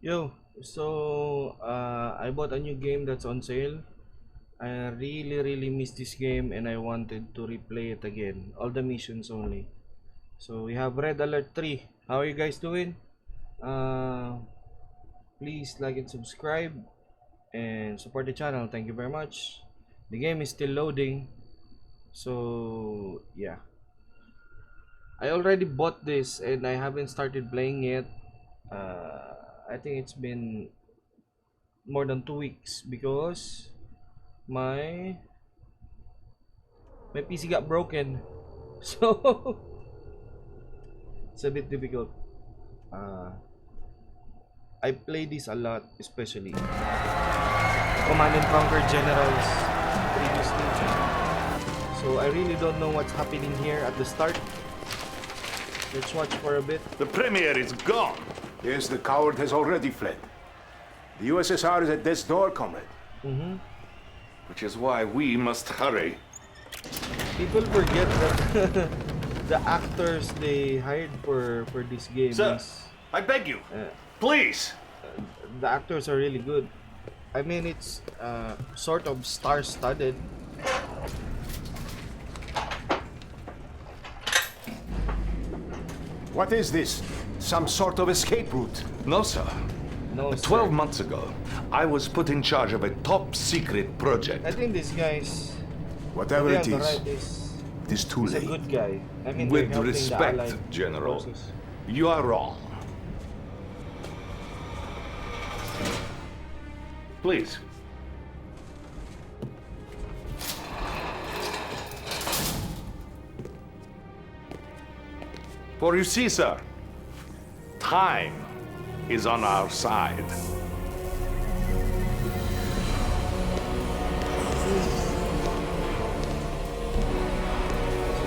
Yo, I bought a new game that's on sale. I really miss this game and I wanted to replay it again. All the missions only. So we have Red Alert 3. How are you guys doing? Uh, Please like and subscribe and support the channel. Thank you very much. The game is still loading. So yeah. I already bought this and I haven't started playing it. I think it's been more than 2 weeks because my my PC got broken, so it's a bit difficult. Uh, I play this a lot, especially Command and Conquer Generals previously. So I really don't know what's happening here at the start. Let's watch for a bit. The Premier is gone. Yes, the coward has already fled. The USSR is at death's door, comrade. Which is why we must hurry. People forget that the actors they hired for this game Sir, is, I beg you, please. the actors are really good. I mean, it's sort of star-studded. What is this? Some sort of escape route? No, sir. No, 12 sir. months ago, I was put in charge of a top-secret project. I think this guy's Whatever on it the is, right is it is too he's a late. good guy. I mean, With they're helping the respect, Allied General, forces. you are wrong. Please. For you see, sir, time is on our side.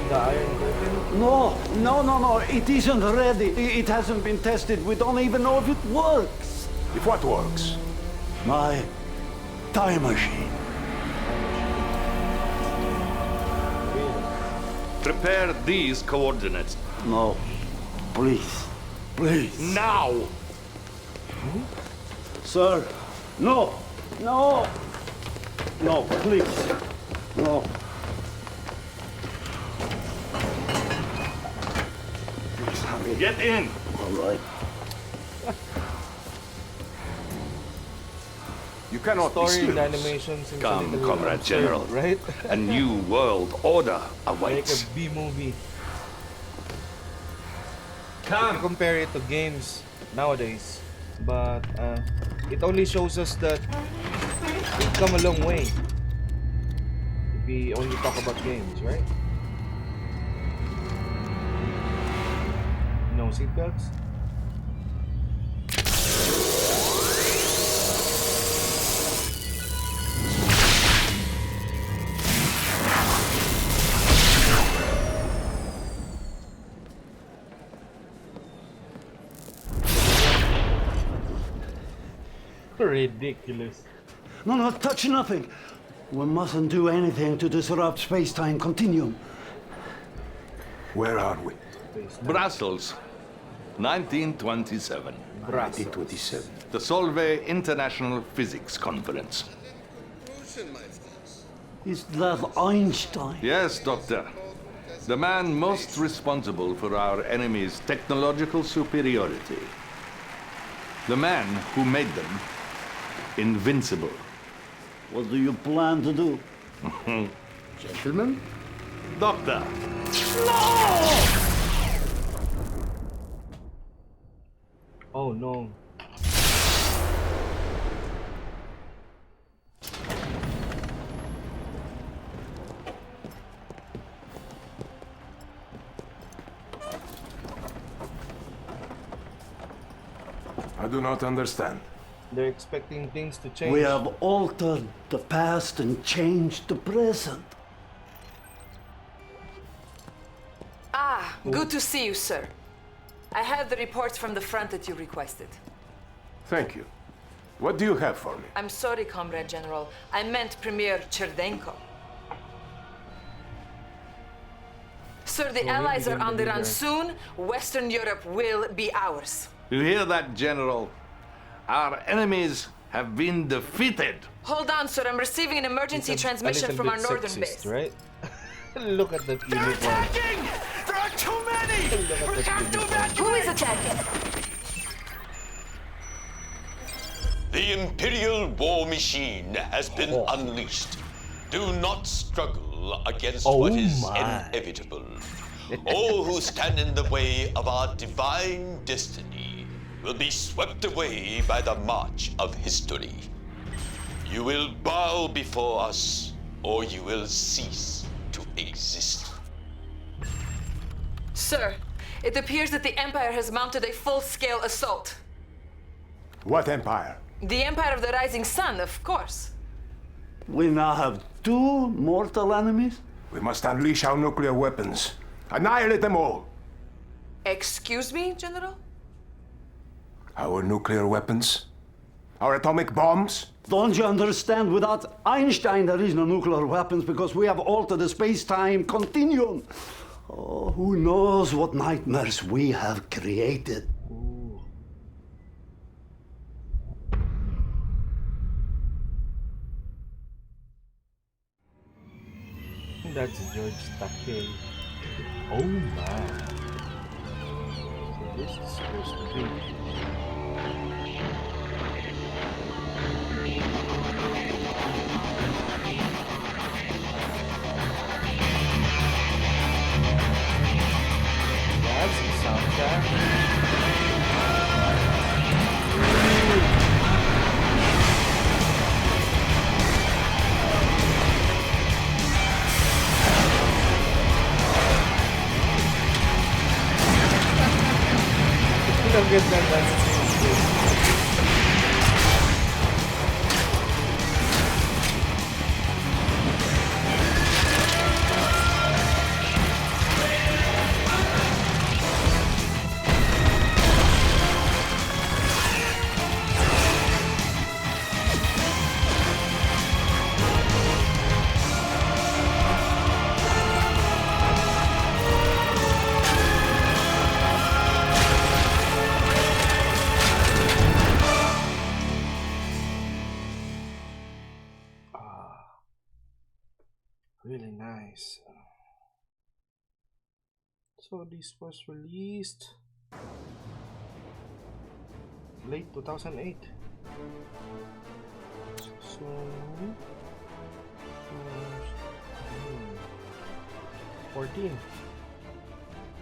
The Iron Curtain. No, it isn't ready. It hasn't been tested. We don't even know if it works. If what works? My time machine. Really? Prepare these coordinates. No, please, please. Now! Sir, no, please, no. Please hurry. Get in! All right. You cannot be Story and serious. animation seems a Come, little Comrade absurd, General. right? A new world order Like awaits. a B movie. Come! Compare it to games nowadays, but it only shows us that we've come a long way if we only talk about games, right? No seatbelts. Ridiculous. No, touch nothing. We mustn't do anything to disrupt space-time continuum. Where are we? Brussels, 1927. 1927. The Solvay International Physics Conference. Is that Einstein? Yes, Doctor. The man most responsible for our enemy's technological superiority. The man who made them invincible. What do you plan to do? Gentlemen? Doctor, Oh no. I do not understand. They're expecting things to change. We have altered the past and changed the present. Good to see you, sir. I have the reports from the front that you requested. Thank you. What do you have for me? I'm sorry, Comrade General. I meant Premier Cherdenko. Sir, the Allies are on the run soon. Western Europe will be ours. you hear that, General? Our enemies have been defeated. Hold on, sir. I'm receiving an emergency transmission from our northern base. Right? Look at that uniform. Attacking! There are too many! We have to evacuate! Who is attacking? The Imperial war machine has been unleashed. Do not struggle against what is inevitable. All who stand in the way of our divine destiny will be swept away by the march of history. You will bow before us, or you will cease to exist. Sir, it appears that the Empire has mounted a full-scale assault. What empire? The Empire of the Rising Sun, of course. We now have 2 mortal enemies? We must unleash our nuclear weapons. Annihilate them all. Excuse me, General? Our nuclear weapons? Our atomic bombs? Don't you understand? Without Einstein, there is no nuclear weapons because we have altered the space-time continuum. Oh, who knows what nightmares we have created. That's George Takei. Oh my. So this is supposed to be. That's the soundtrack. Ang ganda ng really nice. So this was released late 2008. So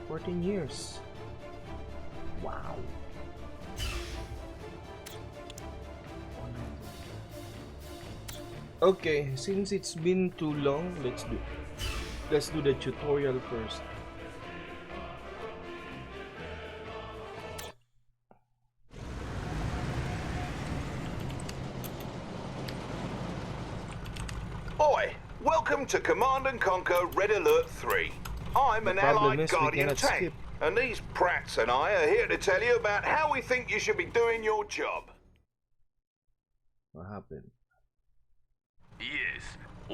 14 years. Wow. Okay, since it's been too long, let's do the tutorial first. Oi, welcome to Command & Conquer Red Alert 3. I'm an allied Guardian tank, and these brats and I are here to tell you about how we think you should be doing your job. What happened? Yes,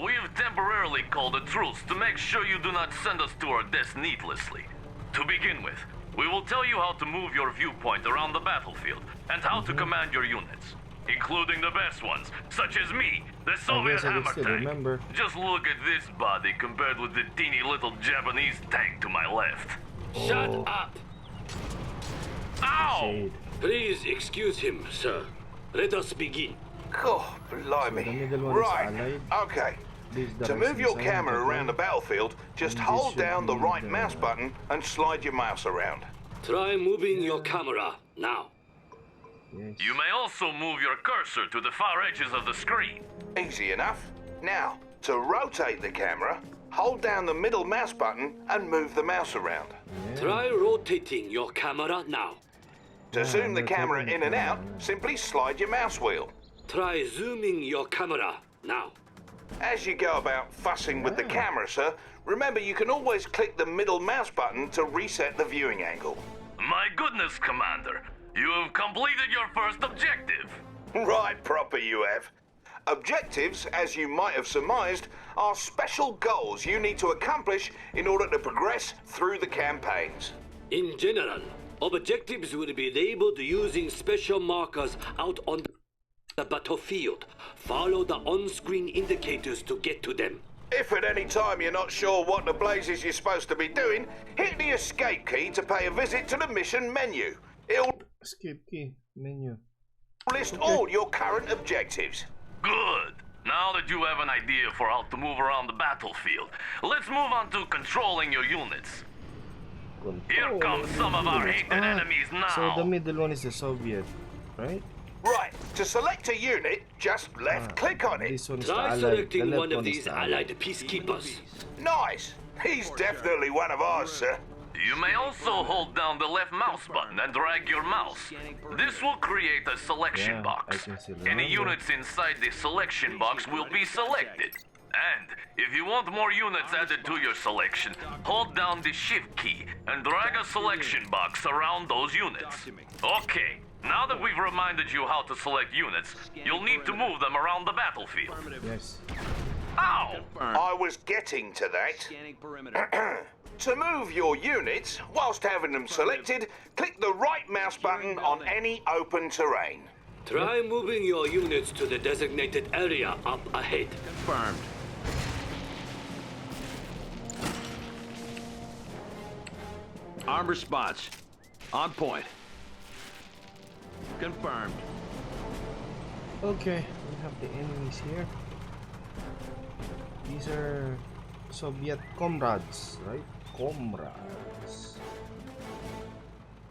we've temporarily called a truce to make sure you do not send us to our deaths needlessly. To begin with, we will tell you how to move your viewpoint around the battlefield and how to command your units, including the best ones, such as me, the Soviet hammer tank. Remember. Just look at this body compared with the teeny little Japanese tank to my left. Shut up! Ow! Shade. Please excuse him, sir. Let us begin. God, blimey. Right, okay. To move your camera around the battlefield, just hold down the right mouse button and slide your mouse around. Try moving your camera now. Yes. You may also move your cursor to the far edges of the screen. Easy enough. Now, to rotate the camera, hold down the middle mouse button and move the mouse around. Yeah. Try rotating your camera now. To zoom the camera in and out, simply slide your mouse wheel. Try zooming your camera now. As you go about fussing with the camera, sir, remember you can always click the middle mouse button to reset the viewing angle. My goodness, Commander. You have completed your first objective. Right proper you have. Objectives, as you might have surmised, are special goals you need to accomplish in order to progress through the campaigns. In general, Objectives will be labeled using special markers out on the battlefield. Follow the on-screen indicators to get to them. If at any time you're not sure what the blazes you're supposed to be doing, hit the escape key to pay a visit to the mission menu. It'll Escape key menu. list all your current objectives. Good. Now that you have an idea for how to move around the battlefield, let's move on to controlling your units. Here come some of our hated enemies now. So the middle one is the Soviet, right? Right, to select a unit, just left-click on it. This one is the Try Allied. selecting The one left of is these the allied peacekeepers. Nice. He's definitely one of ours, sir. You may also hold down the left mouse button and drag your mouse. This will create a selection Yeah, box. I can see that. Any units inside the selection box will be selected. And if you want more units added to your selection, hold down the shift key and drag a selection box around those units. Okay, now that we've reminded you how to select units, you'll need to move them around the battlefield. Yes. Ow! I was getting to that. To move your units, whilst having them selected, click the right mouse button on any open terrain. Try moving your units to the designated area up ahead. Confirmed. Armed response. On point. Confirmed. Okay, we have the enemies here. These are Soviet comrades, right? Comrades.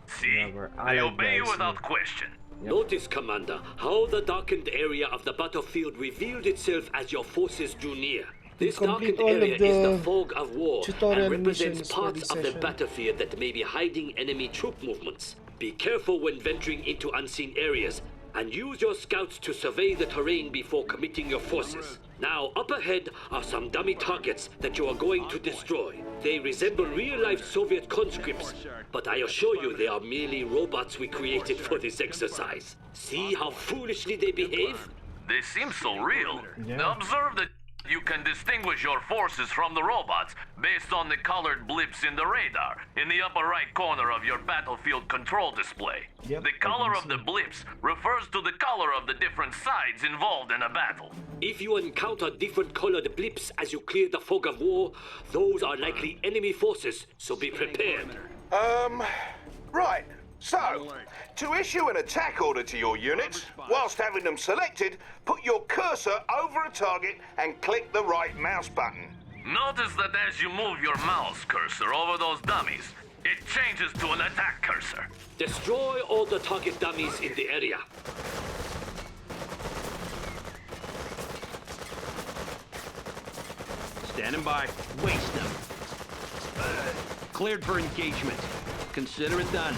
See? Yeah, we're I allied obey you guys without here. question. Notice, Commander, how the darkened area of the battlefield revealed itself as your forces drew near. This complete darkened all of area is the the fog of war tutorial and represents missions for parts this of the session. battlefield that may be hiding enemy troop movements. Be careful when venturing into unseen areas, and use your scouts to survey the terrain before committing your forces. Now, up ahead are some dummy targets that you are going to destroy. They resemble real-life Soviet conscripts, but I assure you they are merely robots we created for this exercise. See how foolishly they behave? They seem so real. Yeah. Observe that you can distinguish your forces from the robots based on the colored blips in the radar in the upper right corner of your battlefield control display. Yep, The I color can of the see. blips refers to the color of the different sides involved in a battle. If you encounter different colored blips as you clear the fog of war, those are likely enemy forces, so be prepared. Right. So, to issue an attack order to your units, whilst having them selected, put your cursor over a target and click the right mouse button. Notice that as you move your mouse cursor over those dummies, it changes to an attack cursor. Destroy all the target dummies in the area. Standing by. Waste them. Cleared for engagement. Consider it done.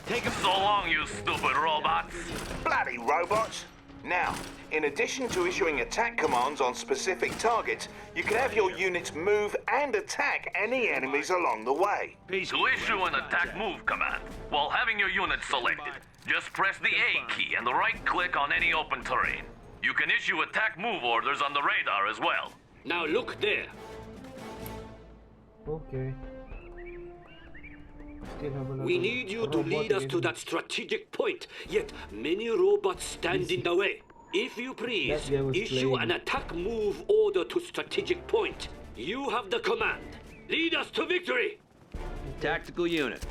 Take it so long, you stupid robots. Bloody robots! Now, in addition to issuing attack commands on specific targets, you can have your units move and attack any enemies along the way. To issue an attack move command, while having your unit selected, just press the A key and right-click on any open terrain. You can issue attack move orders on the radar as well. Now look there. Okay. Still have another We need you to robot lead us to enemy. that strategic point, yet many robots stand in the way. If you please, That guy was issue playing. an attack move order to strategic point. You have the command. Lead us to victory! Tactical unit.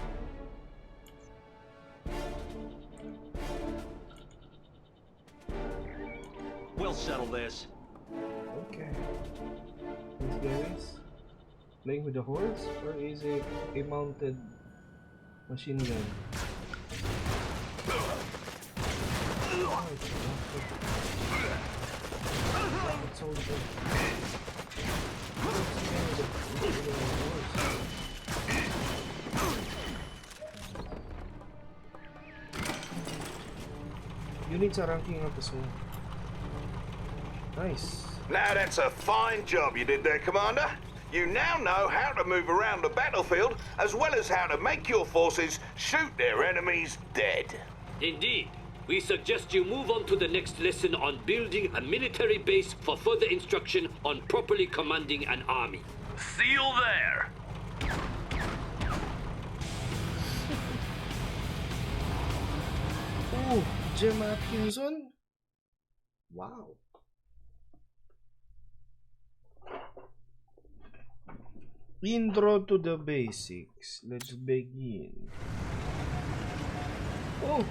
We'll settle this. Okay. These guys playing with the horse, or is it a mounted machine gun? Oh, it's a rocket soldier. Units are ranking up as well. Nice. Now that's a fine job you did there, Commander. You now know how to move around the battlefield, as well as how to make your forces shoot their enemies dead. Indeed. We suggest you move on to the next lesson on building a military base for further instruction on properly commanding an army. See you there. Jem Atkinson. Wow. Intro to the basics. Let's begin. Oh,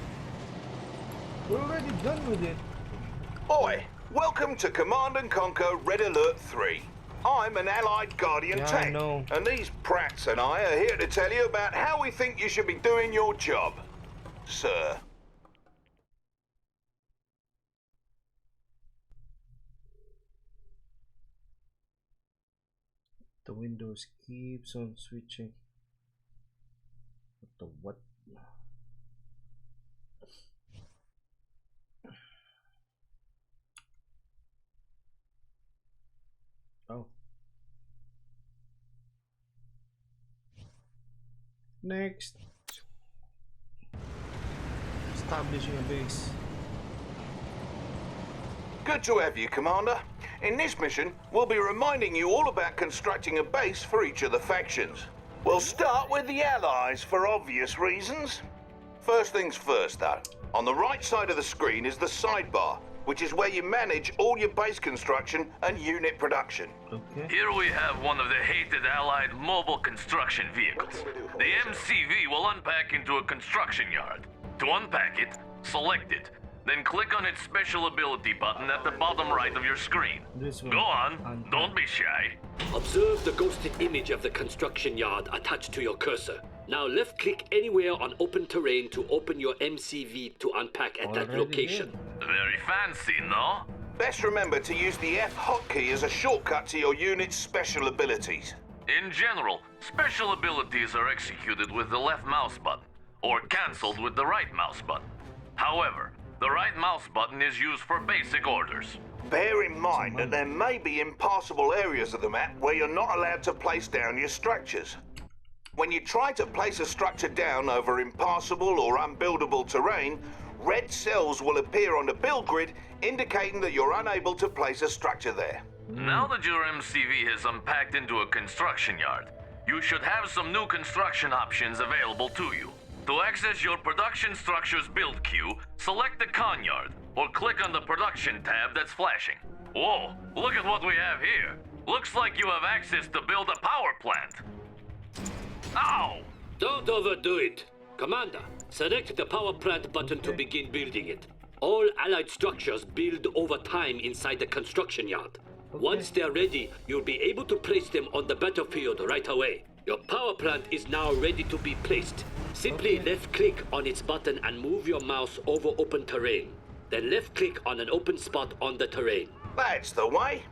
we're already done with it. Oi, welcome to Command and Conquer Red Alert 3. I'm an Allied Guardian tank, and these prats and I are here to tell you about how we think you should be doing your job, sir. The Windows keeps on switching. What the what? Oh. Next. Establishing a base. Good to have you, Commander. In this mission, we'll be reminding you all about constructing a base for each of the factions. We'll start with the Allies for obvious reasons. First things first, though. On the right side of the screen is the sidebar, which is where you manage all your base construction and unit production. Okay. Here we have one of the hated Allied mobile construction vehicles. The MCV will unpack into a construction yard. To unpack it, select it. Then click on its special ability button at the bottom right of your screen. Go on, don't be shy. Observe the ghosted image of the construction yard attached to your cursor. Now left-click anywhere on open terrain to open your MCV to unpack at that location. Very fancy, no? Best remember to use the F hotkey as a shortcut to your unit's special abilities. In general, special abilities are executed with the left mouse button, or cancelled with the right mouse button. However, the right mouse button is used for basic orders. Bear in mind that there may be impassable areas of the map where you're not allowed to place down your structures. When you try to place a structure down over impassable or unbuildable terrain, red cells will appear on the build grid indicating that you're unable to place a structure there. Now that your MCV has unpacked into a construction yard, you should have some new construction options available to you. To access your production structure's build queue, select the con yard, or click on the production tab that's flashing. Whoa, look at what we have here. Looks like you have access to build a power plant. Ow! Don't overdo it. Commander, select the power plant button to begin building it. All Allied structures build over time inside the construction yard. Once they're ready, you'll be able to place them on the battlefield right away. Your power plant is now ready to be placed. Simply left-click on its button and move your mouse over open terrain. Then left-click on an open spot on the terrain. That's the way.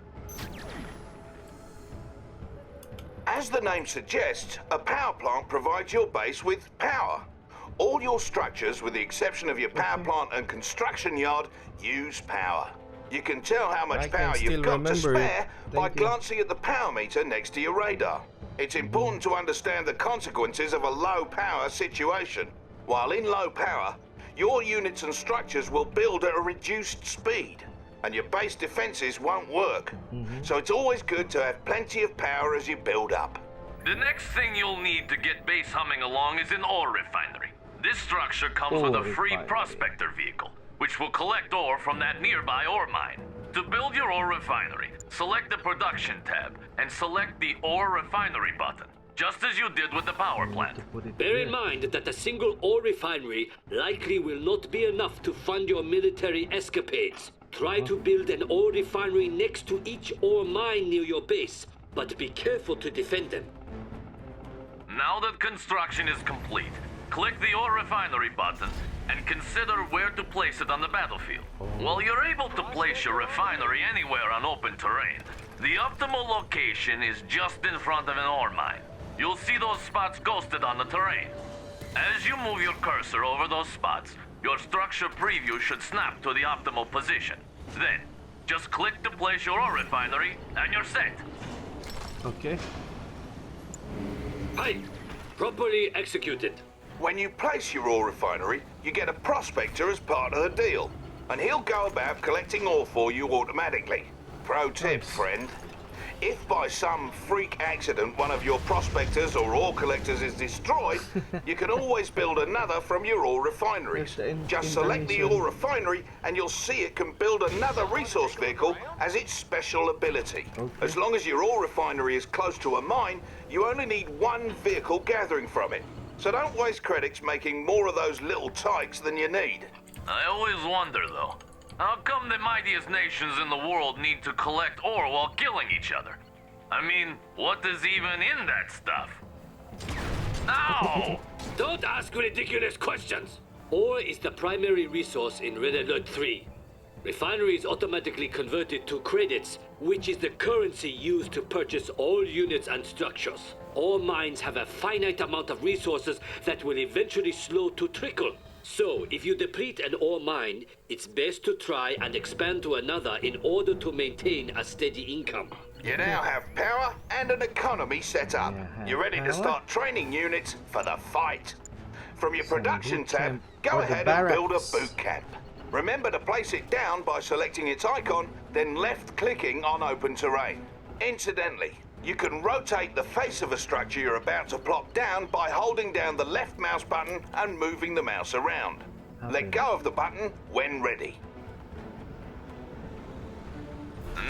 As the name suggests, a power plant provides your base with power. All your structures, with the exception of your power plant and construction yard, use power. You can tell how much power you've got to spare by glancing at the power meter next to your radar. It's important to understand the consequences of a low power situation. While in low power, your units and structures will build at a reduced speed, and your base defenses won't work. So it's always good to have plenty of power as you build up. The next thing you'll need to get base humming along is an ore refinery. This structure comes with a free prospector vehicle, which will collect ore from that nearby ore mine. To build your ore refinery, select the production tab and select the ore refinery button, just as you did with the power plant. Bear in mind that a single ore refinery likely will not be enough to fund your military escapades. Try to build an ore refinery next to each ore mine near your base, but be careful to defend them. Now that construction is complete, click the ore refinery button and consider where to place it on the battlefield. While you're able to place your refinery anywhere on open terrain, the optimal location is just in front of an ore mine. You'll see those spots ghosted on the terrain. As you move your cursor over those spots, your structure preview should snap to the optimal position. Then, just click to place your ore refinery and you're set. Okay. Hi! Properly executed. When you place your ore refinery, you get a prospector as part of the deal, and he'll go about collecting ore for you automatically. Pro tip, friend. If by some freak accident one of your prospectors or ore collectors is destroyed, you can always build another from your ore refineries. Just select the ore refinery and you'll see it can build another resource vehicle as its special ability. As long as your ore refinery is close to a mine, you only need one vehicle gathering from it. So don't waste credits making more of those little tykes than you need. I always wonder, though, how come the mightiest nations in the world need to collect ore while killing each other? I mean, what is even in that stuff? Ow! Don't ask ridiculous questions! Ore is the primary resource in Red Alert 3. Refinery is automatically converted to credits, which is the currency used to purchase all units and structures. All mines have a finite amount of resources that will eventually slow to trickle. So, if you deplete an ore mine, it's best to try and expand to another in order to maintain a steady income. You now have power and an economy set up. You're ready to start training units for the fight. From your production tab, go ahead and build a boot camp. Remember to place it down by selecting its icon, then left-clicking on open terrain. Incidentally, you can rotate the face of a structure you're about to plop down by holding down the left mouse button and moving the mouse around. Let go of the button when ready.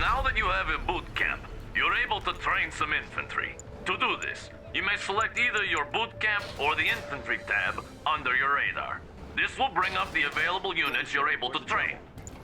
Now that you have a boot camp, you're able to train some infantry. To do this, you may select either your boot camp or the infantry tab under your radar. This will bring up the available units you're able to train.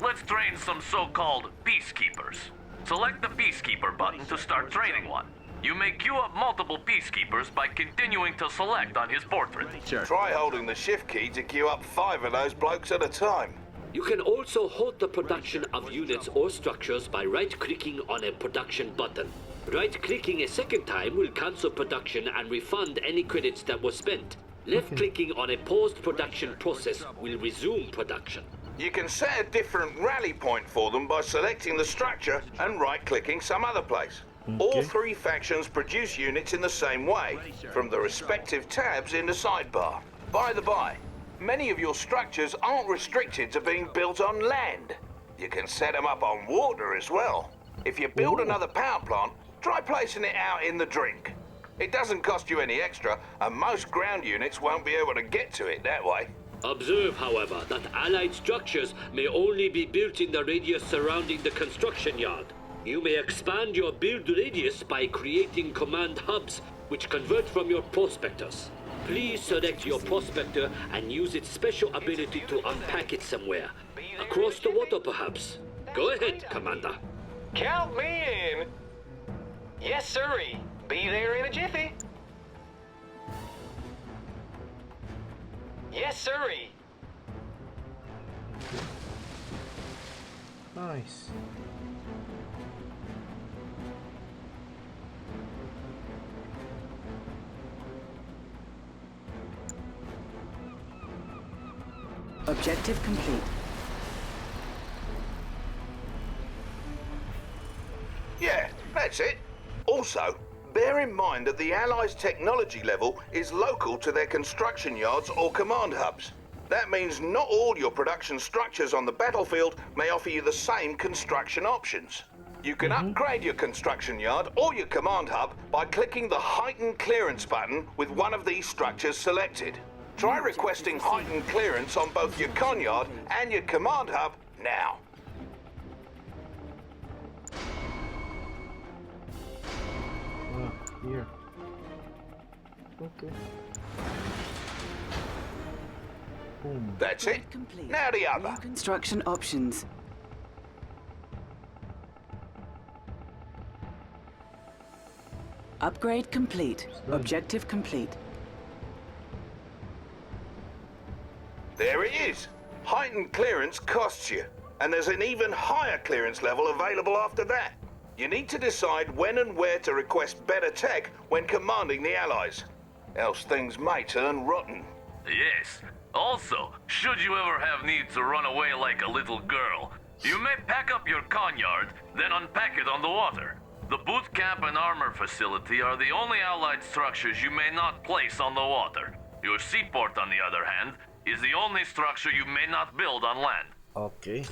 Let's train some so-called peacekeepers. Select the Peacekeeper button to start training one. You may queue up multiple Peacekeepers by continuing to select on his portrait. Try holding the shift key to queue up 5 of those blokes at a time. You can also halt the production of units or structures by right-clicking on a production button. Right-clicking a second time will cancel production and refund any credits that were spent. Left-clicking on a paused production process will resume production. You can set a different rally point for them by selecting the structure and right-clicking some other place. All 3 factions produce units in the same way, from the respective tabs in the sidebar. By the by, many of your structures aren't restricted to being built on land. You can set them up on water as well. If you build another power plant, try placing it out in the drink. It doesn't cost you any extra, and most ground units won't be able to get to it that way. Observe, however, that allied structures may only be built in the radius surrounding the construction yard. You may expand your build radius by creating command hubs, which convert from your prospectors. Please select your prospector and use its special ability to unpack it somewhere. Across the water, perhaps. Go ahead, Commander. Count me in. Yes, sirree. Be there in a jiffy. Yes, sirree. Nice. Objective complete. Yeah, that's it. Also, bear in mind that the Allies' technology level is local to their construction yards or command hubs. That means not all your production structures on the battlefield may offer you the same construction options. You can upgrade your construction yard or your command hub by clicking the Heightened Clearance button with one of these structures selected. Try requesting heightened clearance on both your con yard and your command hub now. Here. Okay. Boom. That's it. Now the other. New construction options. Upgrade complete. Objective complete. There it is. Heightened clearance costs you, and there's an even higher clearance level available after that. You need to decide when and where to request better tech when commanding the Allies, else things may turn rotten. Yes. Also, should you ever have need to run away like a little girl, you may pack up your conyard, then unpack it on the water. The boot camp and armor facility are the only Allied structures you may not place on the water. Your seaport, on the other hand, is the only structure you may not build on land. Okay.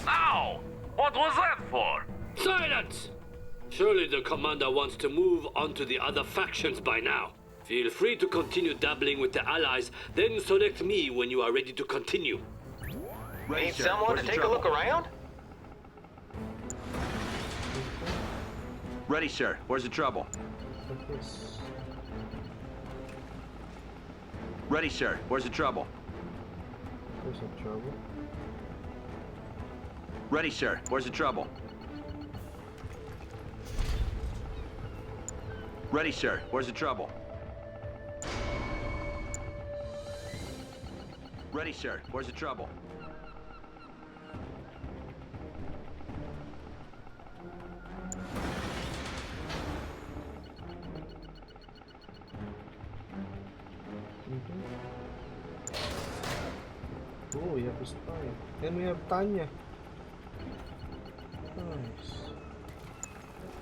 Ow! What was that for? Silence! Surely the commander wants to move on to the other factions by now. Feel free to continue dabbling with the allies, then select me when you are ready to continue. Need someone to take a look around? Ready, sir. Where's the trouble? Ready, sir. Where's the trouble? There's no trouble. Ready, sir. Where's the trouble? Ready, sir. Where's the trouble? Ready, sir. Where's the trouble? Oh, we have a spy. Then we have Tanya. Nice.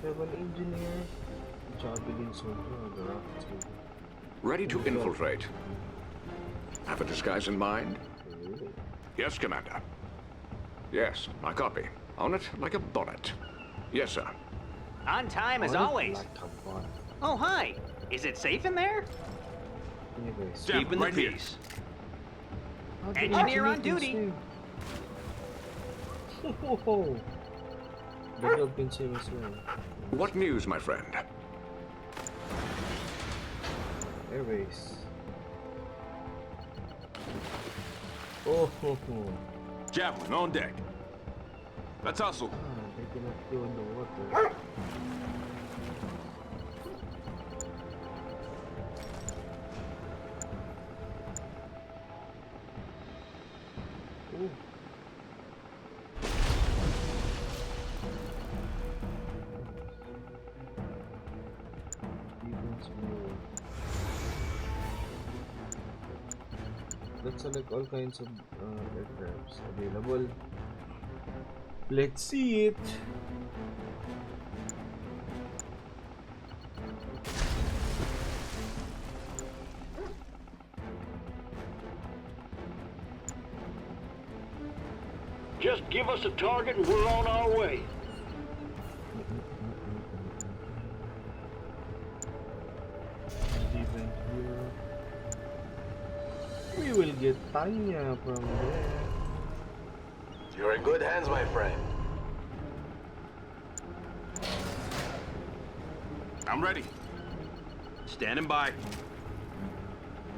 We have an engineer. Javelin soldier. Ready to infiltrate. Have a disguise in mind? Yes, Commander. Yes, I copy. On it like a bonnet. Yes, sir. On time as always. Oh, hi. Is it safe in there? Keeping the peace. Engineer on duty. The dog can save as well. What news, my friend? Airways. Oh, Javelin on deck. Let's hustle. they cannot go in the water. Ooh. Defense mode. Let's select all kinds of aircrafts available. Let's see it. Just give us a target and we're on our way. Even here. We will get Tanya from there. You're in good hands, my friend. I'm ready. Standing by.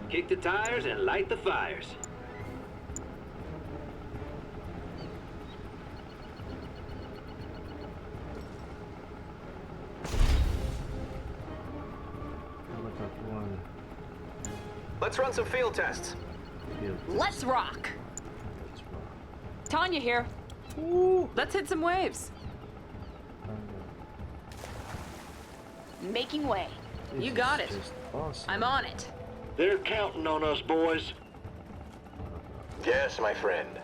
Kick the tires and light the fires. Let's run some field tests. Let's rock. Tanya here. Let's hit some waves. Making way. You got it. Awesome. I'm on it. They're counting on us, boys. Yes, my friend.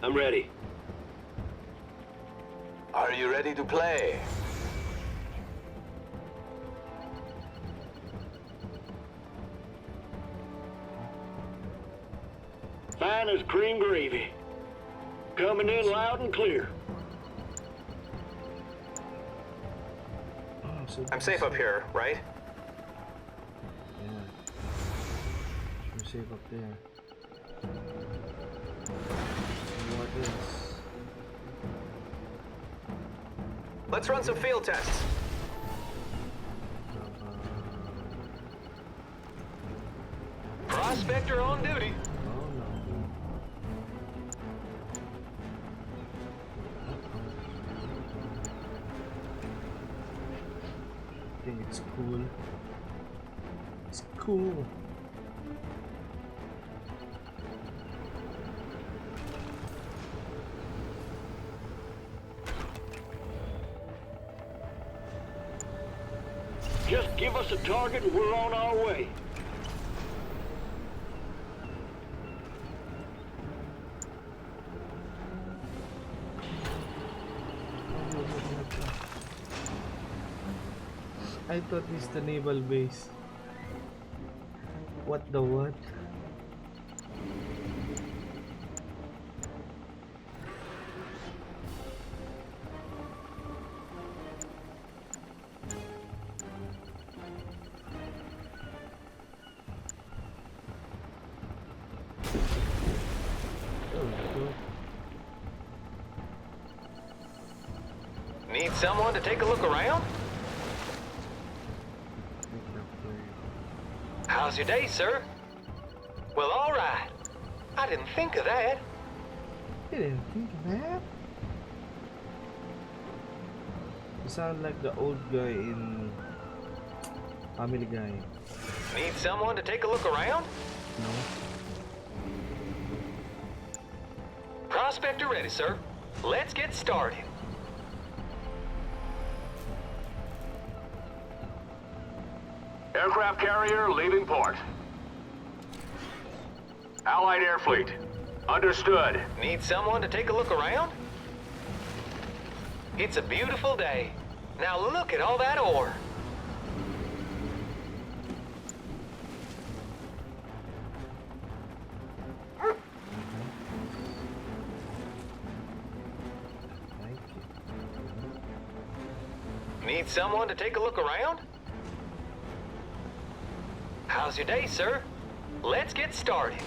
I'm ready. Are you ready to play? Fine as cream gravy. Coming in loud and clear. I'm safe up here, right? Yeah. You're safe up there. What is? Let's run some field tests. Prospector on duty. I think it's cool. It's cool. Just give us a target and we're on our way. I thought this is the naval base. What the what? someone to take a look around? How's your day, sir? Well, all right. I didn't think of that. You didn't think of that? You sound like the old guy in Family Guy. Need someone to take a look around? No. Prospector ready, sir. Let's get started. Aircraft carrier leaving port. Allied air fleet. Understood. Need someone to take a look around? It's a beautiful day. Now look at all that ore. Need someone to take a look around? How's your day, sir? Let's get started.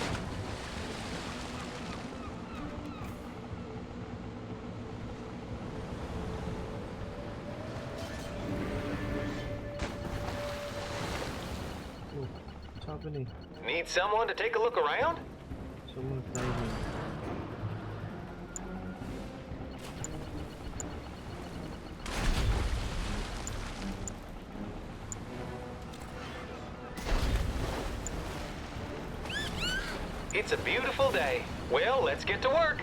What's happening? Need someone to take a look around? Someone driving. It's a beautiful day. Well, let's get to work.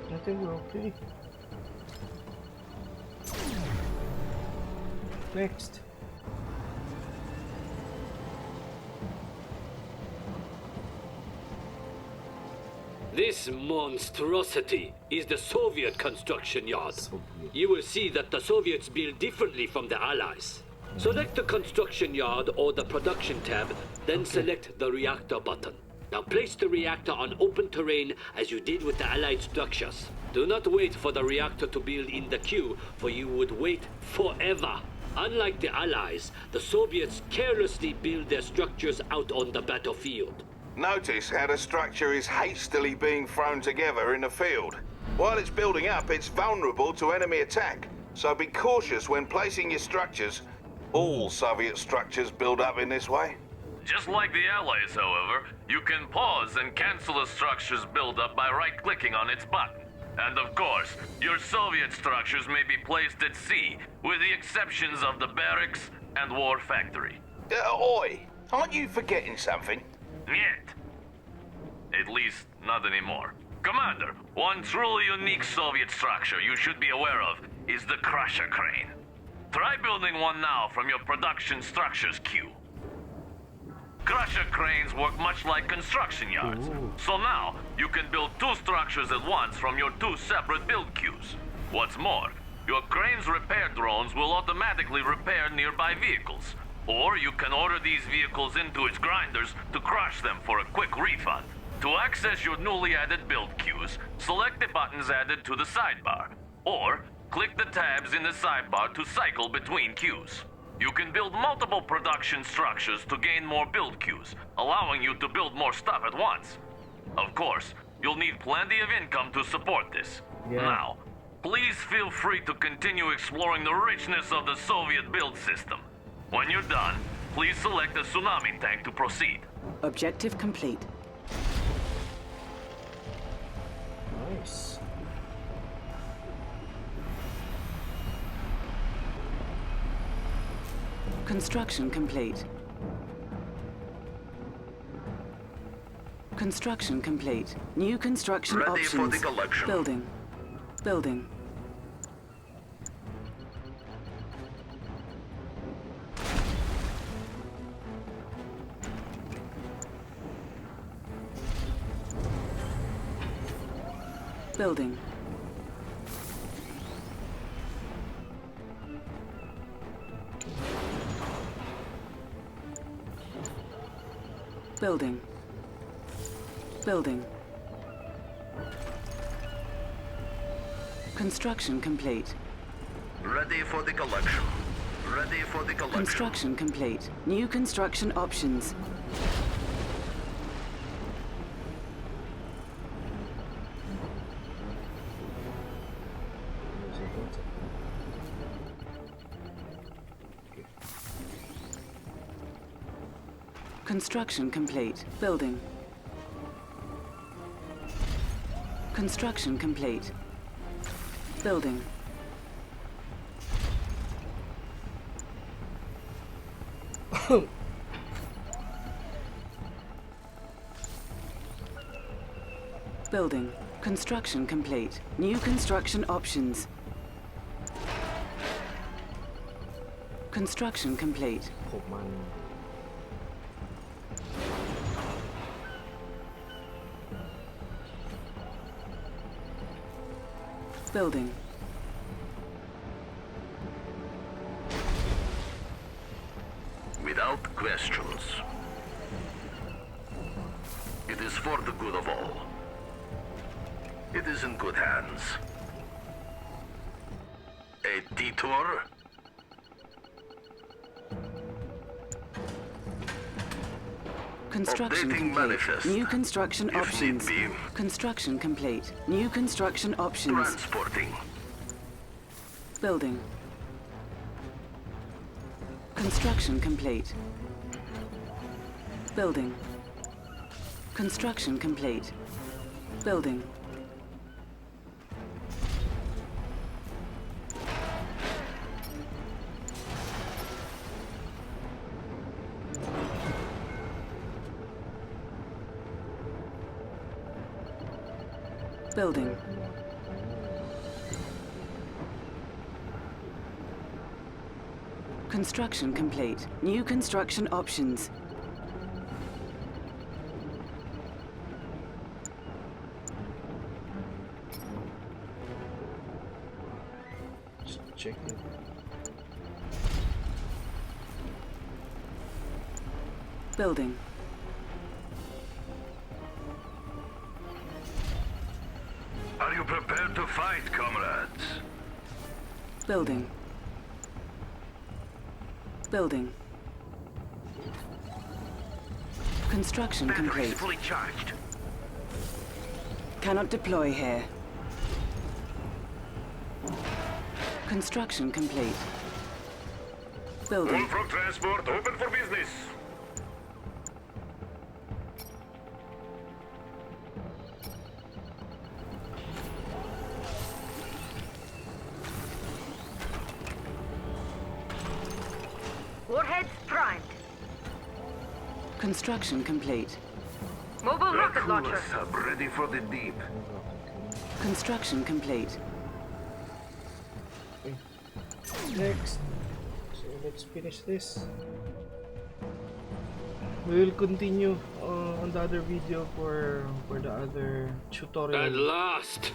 I think we're okay. Next. This monstrosity is the Soviet construction yard. You will see that the Soviets build differently from the Allies. Select the construction yard or the production tab, then select the reactor button. Now place the reactor on open terrain as you did with the Allied structures. Do not wait for the reactor to build in the queue, for you would wait forever. Unlike the Allies, the Soviets carelessly build their structures out on the battlefield. Notice how the structure is hastily being thrown together in the field. While it's building up, it's vulnerable to enemy attack. So be cautious when placing your structures. All Soviet structures build up in this way. Just like the Allies, however, you can pause and cancel a structure's buildup by right-clicking on its button. And of course, your Soviet structures may be placed at sea, with the exceptions of the barracks and war factory. Oi! Aren't you forgetting something? Yet. At least, not anymore. Commander, one truly unique Soviet structure you should be aware of is the Crusher Crane. Try building one now from your production structures queue. Crusher cranes work much like construction yards. So now, you can build two structures at once from your two separate build queues. What's more, your crane's repair drones will automatically repair nearby vehicles. Or you can order these vehicles into its grinders to crush them for a quick refund. To access your newly added build queues, select the buttons added to the sidebar. Or, click the tabs in the sidebar to cycle between queues. You can build multiple production structures to gain more build queues, allowing you to build more stuff at once. Of course, you'll need plenty of income to support this. Now, please feel free to continue exploring the richness of the Soviet build system. When you're done, please select the tsunami tank to proceed. Objective complete. Nice. Construction complete. Construction complete. New construction Ready options. for the collection. Building. Building. Building. Building. Building. Construction complete. Ready for the collection. Ready for the collection. Construction complete. New construction options. Construction complete. Building. Construction complete. Building. Building. Construction complete. New construction options. Construction complete. Building. Without questions. It is for the good of all. It is in good hands. A detour? Construction Updating complete. manifest. New construction If need options. be. Construction complete. New construction options. Transporting. Building. Construction complete. Building. Construction complete. Building. Building. Construction complete. New construction options. Just check it. Building. Are you prepared to fight, comrades? Building. Building. Construction Batteries complete. fully charged. Cannot deploy here. Construction complete. Building. Front transport open for business. Warheads primed. Construction complete. Mobile rocket launcher. Sub ready for the deep. Construction complete. Next. So let's finish this. We will continue on the other video for the other tutorial. At last!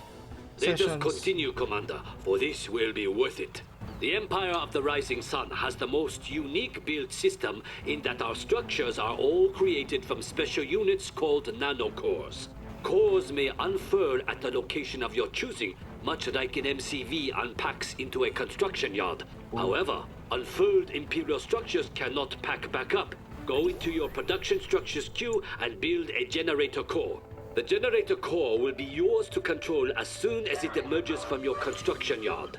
Let us Sessions. continue, Commander, for this will be worth it. The Empire of the Rising Sun has the most unique build system in that our structures are all created from special units called nanocores. Cores may unfurl at the location of your choosing, much like an MCV unpacks into a construction yard. However, unfurled Imperial structures cannot pack back up. Go into your production structures queue and build a generator core. The generator core will be yours to control as soon as it emerges from your construction yard.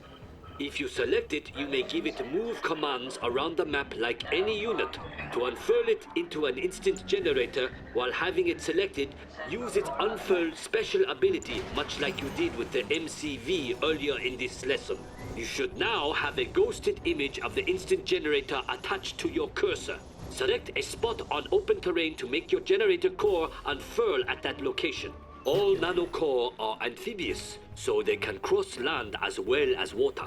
If you select it, you may give it move commands around the map like any unit. To unfurl it into an instant generator while having it selected, use its unfurled special ability much like you did with the MCV earlier in this lesson. You should now have a ghosted image of the instant generator attached to your cursor. Select a spot on open terrain to make your generator core unfurl at that location. All nanocore are amphibious, so they can cross land as well as water.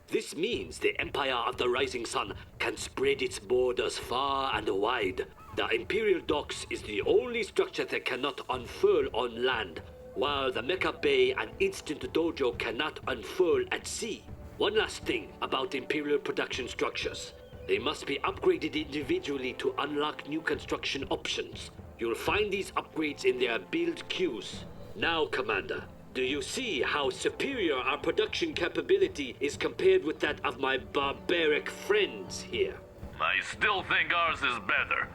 This means the Empire of the Rising Sun can spread its borders far and wide. The Imperial Docks is the only structure that cannot unfurl on land. while the Mecha Bay and Instant Dojo cannot unfurl at sea. One last thing about Imperial production structures. They must be upgraded individually to unlock new construction options. You'll find these upgrades in their build queues. Now, Commander, do you see how superior our production capability is compared with that of my barbaric friends here? I still think ours is better.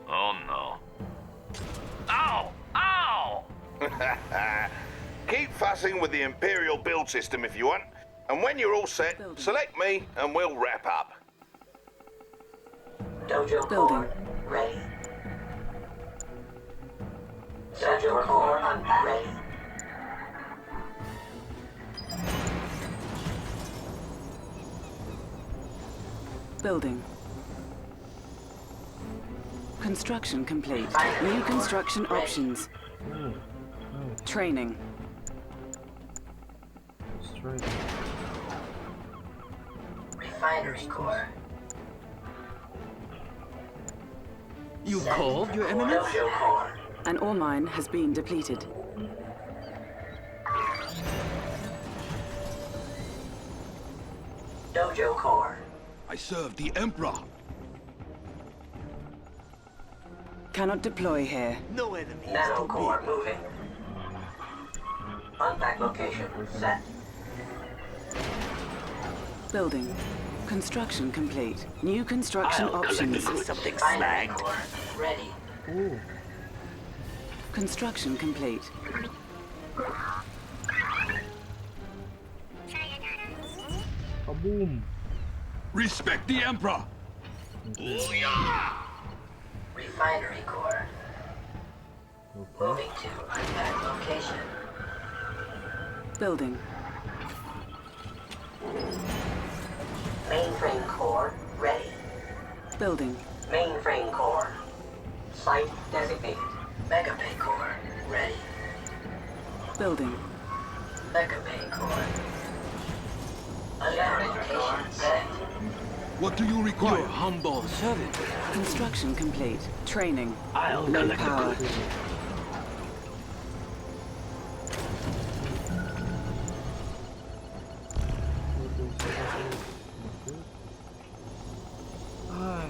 Oh no. Ow! Ow! Keep fussing with the Imperial build system if you want. And when you're all set, select me and we'll wrap up. Dojo core ready. Dojo core ready. Building. Construction complete. New construction options. Training. Refinery core. You called, Your Eminence? Dojo core. An ore mine has been depleted. Dojo core. I serve the Emperor. Cannot deploy here. No enemy. Nano core moving. Contact location set. Building. Construction complete. New construction options. Something Refinery snagged. core ready. Ooh. Construction complete. Kaboom. Respect the Emperor. Refinery core. Moving to unpacked location. Building. Mainframe core ready. Building. Mainframe core. Site designated. Mega Bay core ready. Building. Mega Bay core. Unpacked location set. What do you require? Your humble servant. Construction complete. Training. I'll Low collect the power. goods.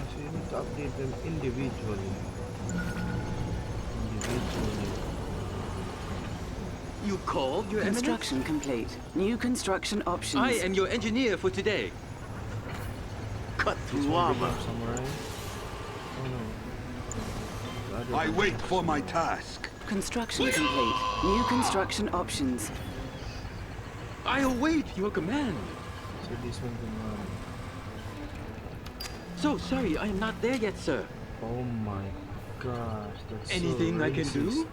So you need to update them individually. You called, Your Eminence? Construction complete. New construction options. I am your engineer for today. Cut through armor. I wait for my task. Construction complete. New construction options. I await your command. So this one can So sorry, I am not there yet, sir. Oh my gosh, that's Anything so I can racist. do?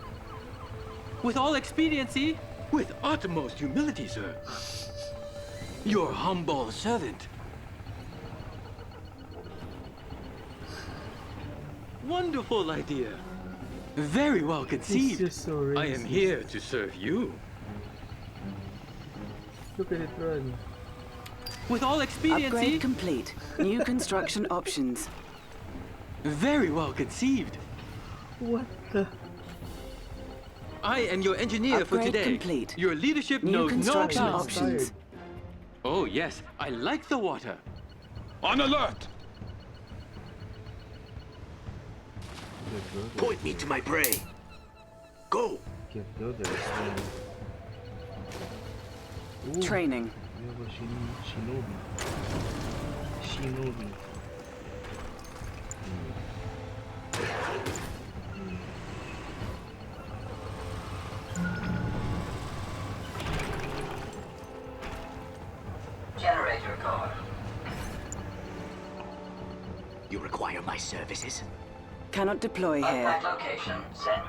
With all expediency, with utmost humility, sir. Your humble servant. Wonderful idea. Very well conceived. just so I am racist. here to serve you. Look at it run. With all expediency. Upgrade complete. New construction options. Very well conceived. What the? I am your engineer for Upgrade today. complete. Your leadership New knows no construction bounds. options. Oh yes, I like the water. On alert! Point me to my prey. Go. Can't go there. Ooh. Training. We have a shinobi. Shinobi. Generator core. You require my services? Cannot deploy here. Unpacked location set.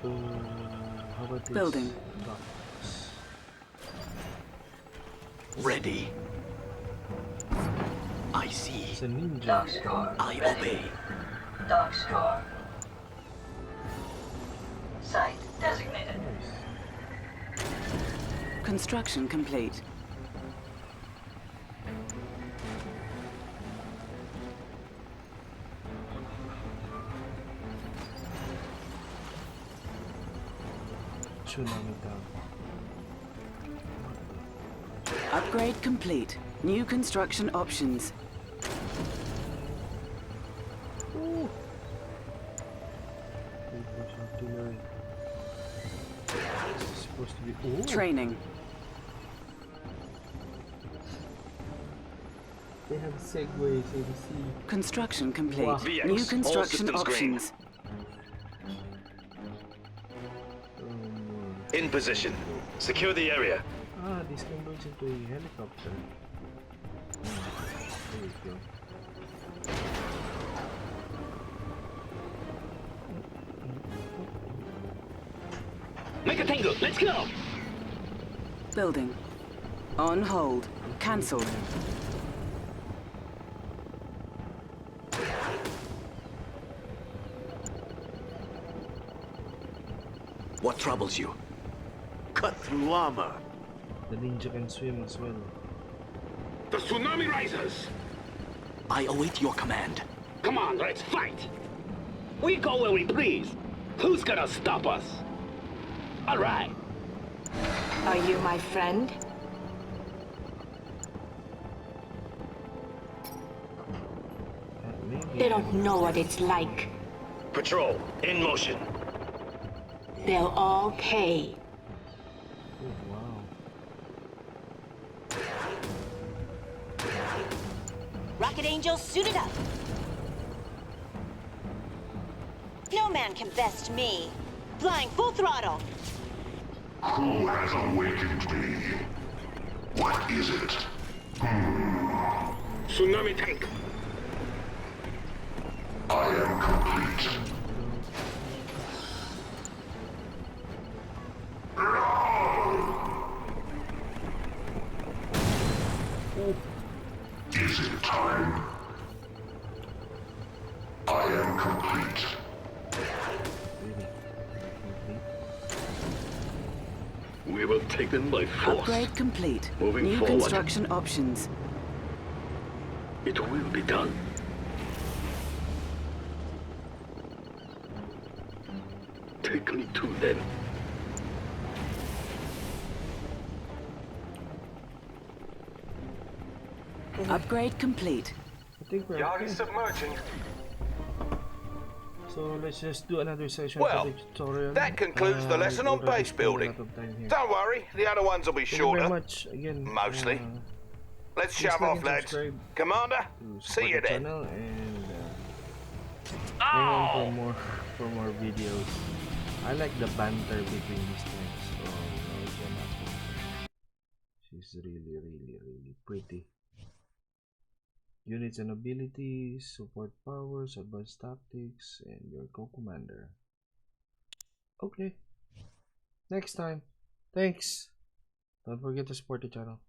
How about this? Building. Ready. I see. It's a ninja. Dock score. I ready. obey. Dock score. Site designated. Construction complete. tsunami town. Upgrade complete. New construction options. Ooh. Artillery. This is supposed to be training. They have segways in the sea. Construction complete. Wow. New construction options. In position. Secure the area. Ah, this converts into a helicopter. There we go. Make a tango. Let's go. Building. On hold. Cancelled. What troubles you? Cut through armor. The ninja can swim as well. The tsunami rises. I await your command. Come on, let's fight. We go where we please. Who's gonna stop us? All right. Are you my friend? They don't know what it's like. Patrol, in motion. They'll all pay. Oh, wow. Rocket Angels, suit it up. No man can best me. Flying full throttle. Who has awakened me? What is it? Tsunami tank. I am complete. Is it time? I am complete. We will take them by force. Upgrade complete. Moving New forward. construction options. It will be done. Take me to them. Upgrade complete. I think we're Yard okay. is submerging. So let's just do another session Well, for the tutorial. that concludes the lesson on base building. Don't worry, the other ones will be Thank you very shorter. much again. Mostly. Let's please shove like off, and lads. subscribe Commander, to see support you the then. channel and hang on for more videos. I like the banter between these tanks. Oh no, it's gonna happen. She's really pretty. Units and abilities, support powers, advanced tactics, and your co-commander. Okay. Next time. Thanks. Don't forget to support the channel.